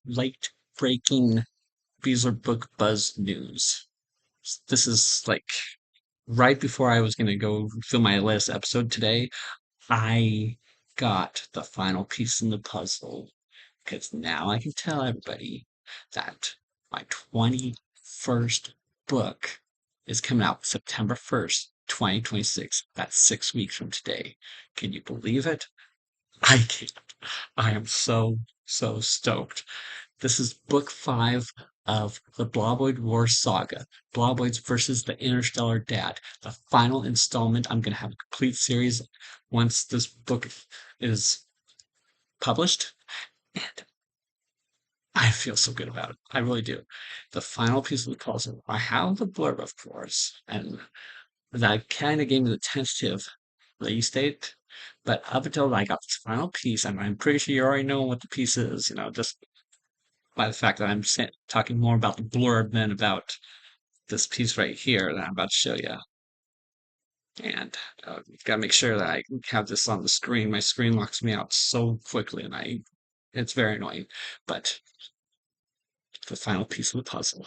late breaking Beesler book buzz news. This is like right before I was going to go film my latest episode today. I got the final piece in the puzzle because now I can tell everybody that my 21st book is coming out September 1st, 2026. That's 6 weeks from today. Can you believe it? I can't. I am so stoked. This is book five of the Bloboid War saga. Bloboids versus the Interstellar Dad. The final installment. I'm going to have a complete series once this book is published. And I feel so good about it. I really do. The final piece of the puzzle. I have the blurb, of course, and that kind of gave me the tentative release date. But up until I got this final piece, and I'm pretty sure you already know what the piece is, just by the fact that talking more about the blurb than about this piece right here that I'm about to show you. And gotta make sure that I have this on the screen. My screen locks me out so quickly, and it's very annoying. But the final piece of the puzzle.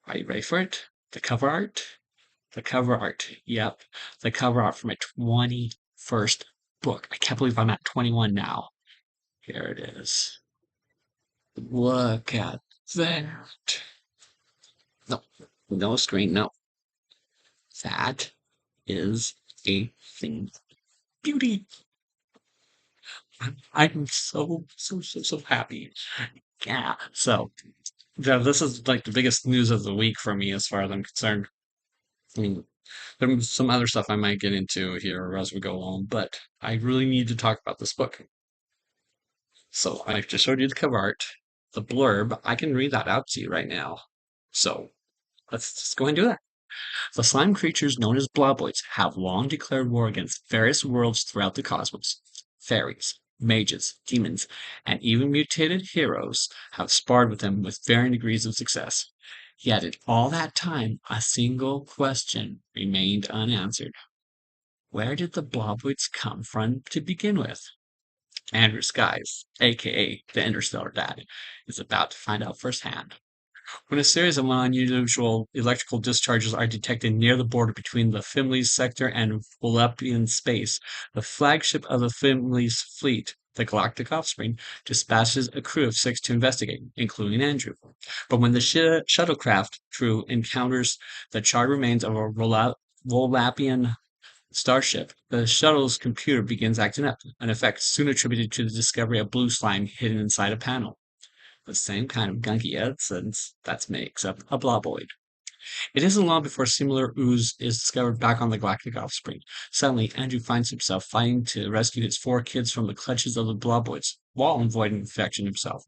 Are you ready for it? The cover art? The cover art. Yep. The cover art for my 21st book. I can't believe I'm at 21 now. Here it is. Look at that. No, no screen, no. That is a thing. Beauty. I'm so happy. Yeah. So, yeah, this is like the biggest news of the week for me as far as I'm concerned. I mean, there's some other stuff I might get into here as we go along, but I really need to talk about this book. So I just showed you the cover art, the blurb. I can read that out to you right now. So let's just go and do that. The slime creatures known as bloboids have long declared war against various worlds throughout the cosmos. Fairies, mages, demons, and even mutated heroes have sparred with them with varying degrees of success. Yet in all that time, a single question remained unanswered. Where did the bloboids come from to begin with? Andrew Skies, aka the Interstellar Dad, is about to find out firsthand. When a series of unusual electrical discharges are detected near the border between the Fimley's sector and Volappian space, the flagship of the Fimley's fleet, the Galactic Offspring, dispatches a crew of 6 to investigate, including Andrew. But when the shuttlecraft crew encounters the charred remains of a Volappian starship, the shuttle's computer begins acting up, an effect soon attributed to the discovery of blue slime hidden inside a panel. The same kind of gunky essence that makes up a bloboid. It isn't long before similar ooze is discovered back on the Galactic Offspring. Suddenly, Andrew finds himself fighting to rescue his 4 kids from the clutches of the bloboids, while avoiding infection himself.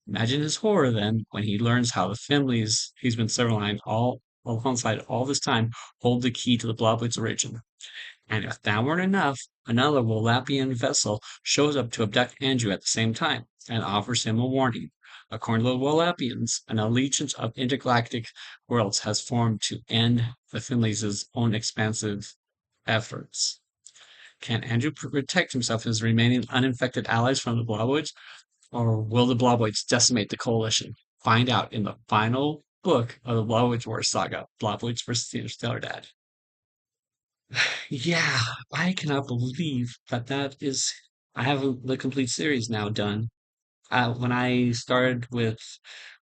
Imagine his horror then when he learns how the families he's been serving all alongside all this time hold the key to the bloboid's origin. And if that weren't enough, another Wolapian vessel shows up to abduct Andrew at the same time and offers him a warning. According to the Wolapians, an allegiance of intergalactic worlds has formed to end the Finleys' own expansive efforts. Can Andrew protect himself and his remaining uninfected allies from the Bloboids, or will the Bloboids decimate the coalition? Find out in the final book of the Bloboids War saga, Bloboids vs. the Interstellar Dad. Yeah, I cannot believe that I have the complete series now done. When I started with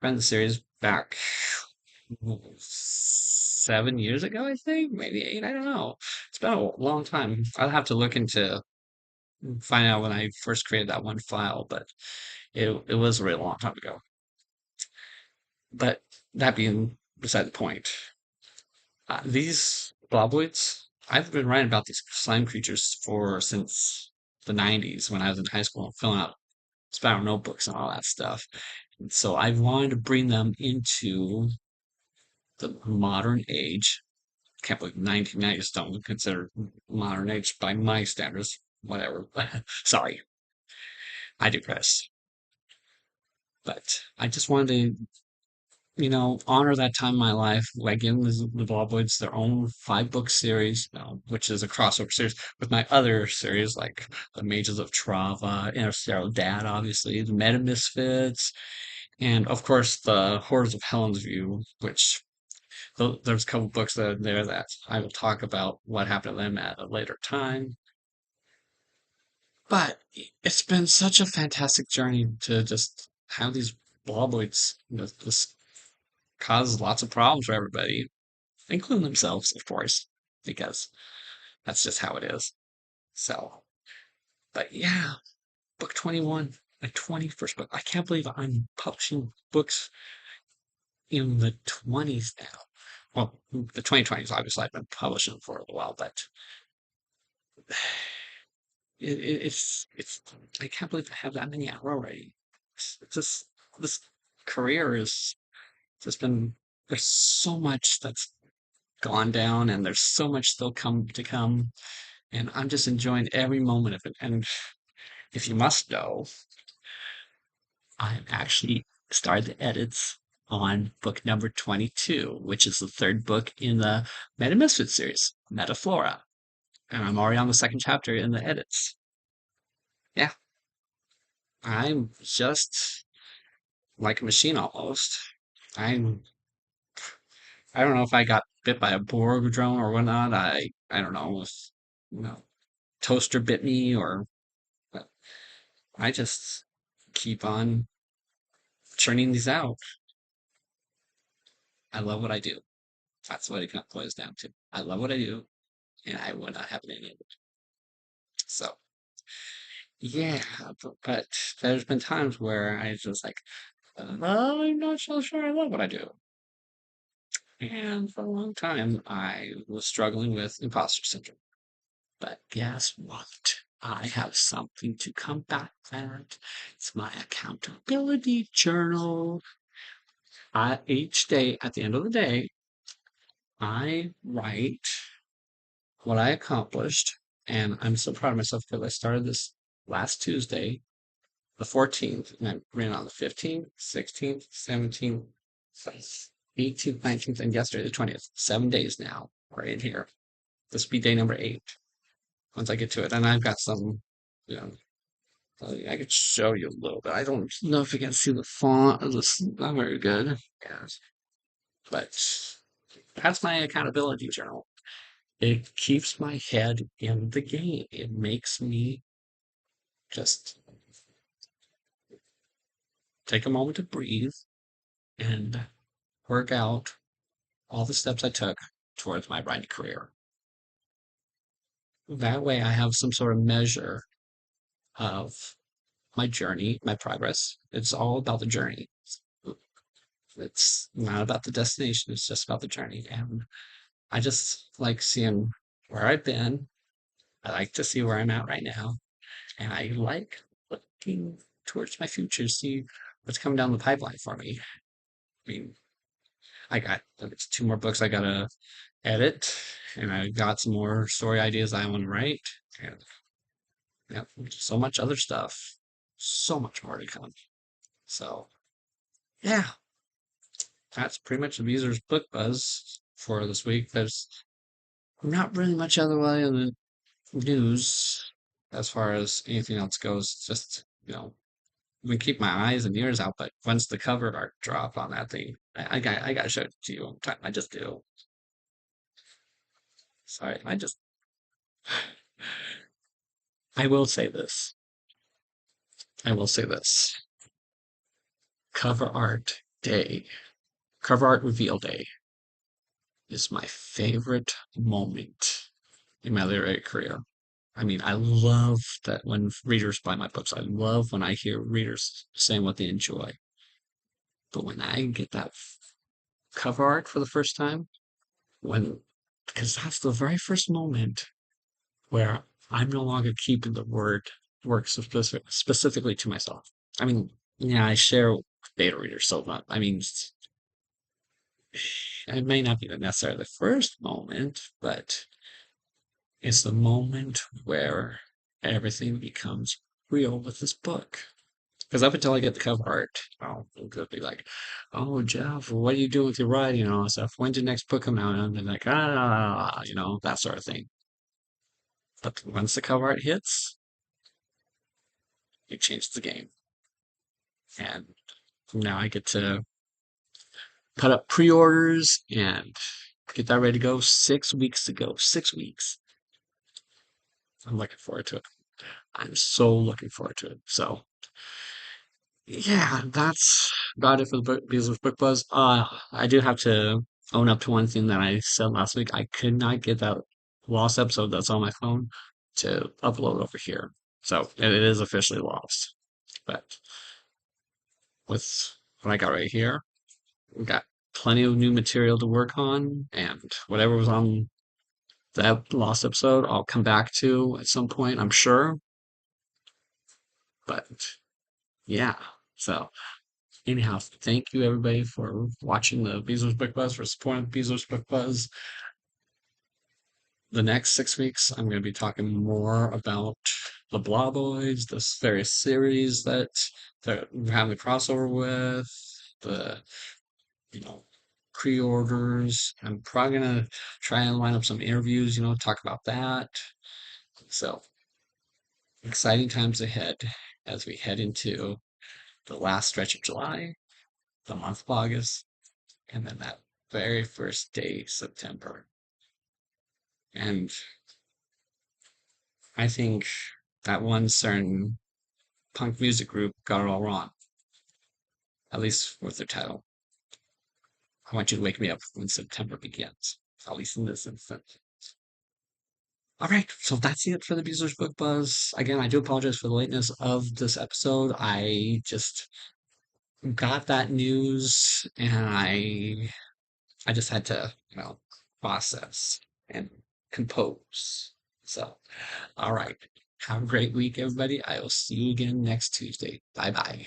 running the series back 7 years ago, I think, maybe 8, I don't know. It's been a long time. I'll have to look into find out when I first created that one file, but it was a really long time ago. But that being beside the point, these bloboids, I've been writing about these slime creatures for since the 90s when I was in high school and filling out spiral notebooks and all that stuff. And so I've wanted to bring them into the modern age. Can't believe 1990s don't consider modern age by my standards. Whatever. Sorry, I digress. But I just wanted to honor that time in my life by giving the Ball Boys their own 5 book series, which is a crossover series with my other series like the Mages of Trava, Interstellar Dad, obviously, the Meta Misfits, and of course the Horrors of Helen's View, which there's a couple books that are there that I will talk about what happened to them at a later time. But it's been such a fantastic journey to just have these Ballboys, this cause lots of problems for everybody, including themselves, of course, because that's just how it is. So, but yeah, book 21, my 21st book. I can't believe I'm publishing books in the 20s now. Well, the 2020s, obviously, I've been publishing for a while, but it's, I can't believe I have that many out already. It's just, this career is just been, there's so much that's gone down and there's so much still come, and I'm just enjoying every moment of it. And if you must know, I've actually started the edits on book number 22, which is the third book in the Meta Misfit series, Metaflora. And I'm already on the second chapter in the edits. Yeah, I'm just like a machine almost. I'm, I don't know if I got bit by a Borg drone or whatnot. I don't know if, you know, toaster bit me or, but I just keep on churning these out. I love what I do. That's what it kind of boils down to. I love what I do, and I would not have it any other. So, yeah, but there's been times where I just like, I'm not so sure I love what I do. And for a long time, I was struggling with imposter syndrome. But guess what? I have something to combat that. It's my accountability journal. Each day, at the end of the day, I write what I accomplished, and I'm so proud of myself because I started this last Tuesday, the 14th, and I ran on the 15th, 16th, 17th, 18th, 19th, and yesterday, the 20th. 7 days now, we're in here. This will be day number 8 once I get to it. And I've got some, you know, I could show you a little bit. I don't know if you can see the font. It's not very good. Yes. But that's my accountability journal. It keeps my head in the game. It makes me just take a moment to breathe and work out all the steps I took towards my writing career. That way, I have some sort of measure of my journey, my progress. It's all about the journey. It's not about the destination, it's just about the journey. And I just like seeing where I've been. I like to see where I'm at right now. And I like looking towards my future, see what's coming down the pipeline for me. I mean, I got there's 2 more books I gotta edit, and I got some more story ideas I want to write, and yeah, so much other stuff, so much more to come. So yeah, that's pretty much the Beezer's book buzz for this week. There's not really much other way in the news as far as anything else goes. Just I'm gonna keep my eyes and ears out, but once the cover art drop on that thing, I gotta show it to you. I just do. Sorry, I will say this. I will say this. Cover art day, cover art reveal day is my favorite moment in my literary career. I mean, I love that when readers buy my books. I love when I hear readers saying what they enjoy. But when I get that cover art for the first time, when because that's the very first moment where I'm no longer keeping the work specifically to myself. I mean, yeah, I share with beta readers so much. I mean, it may not be necessarily the first moment, but it's the moment where everything becomes real with this book. Because up until I get the cover art, it could be like, "Oh, Jeff, what are you doing with your writing and all that stuff? When's your next book come out?" And I'm like, that sort of thing. But once the cover art hits, it changes the game, and now I get to put up pre-orders and get that ready to go 6 weeks ago. 6 weeks. I'm looking forward to it. I'm so looking forward to it. So yeah, that's about it for the book Beesler's Book Buzz. I do have to own up to one thing that I said last week. I could not get that lost episode that's on my phone to upload over here. So it is officially lost. But with what I got right here, we got plenty of new material to work on, and whatever was on that lost episode, I'll come back to at some point, I'm sure. But yeah, so anyhow, thank you everybody for watching the Beasler's Book Buzz, for supporting Beasler's Book Buzz. The next 6 weeks, I'm going to be talking more about the Blah Boys, the various series that we're having the crossover with, the you know pre-orders. I'm probably gonna try and line up some interviews, talk about that. So exciting times ahead as we head into the last stretch of July, the month of August, and then that very first day, September. And I think that one certain punk music group got it all wrong, at least with their title. I want you to wake me up when September begins, at least in this instance. All right, so that's it for the Beasler's Book Buzz. Again, I do apologize for the lateness of this episode. I just got that news and I just had to, process and compose. So, all right. Have a great week, everybody. I will see you again next Tuesday. Bye bye.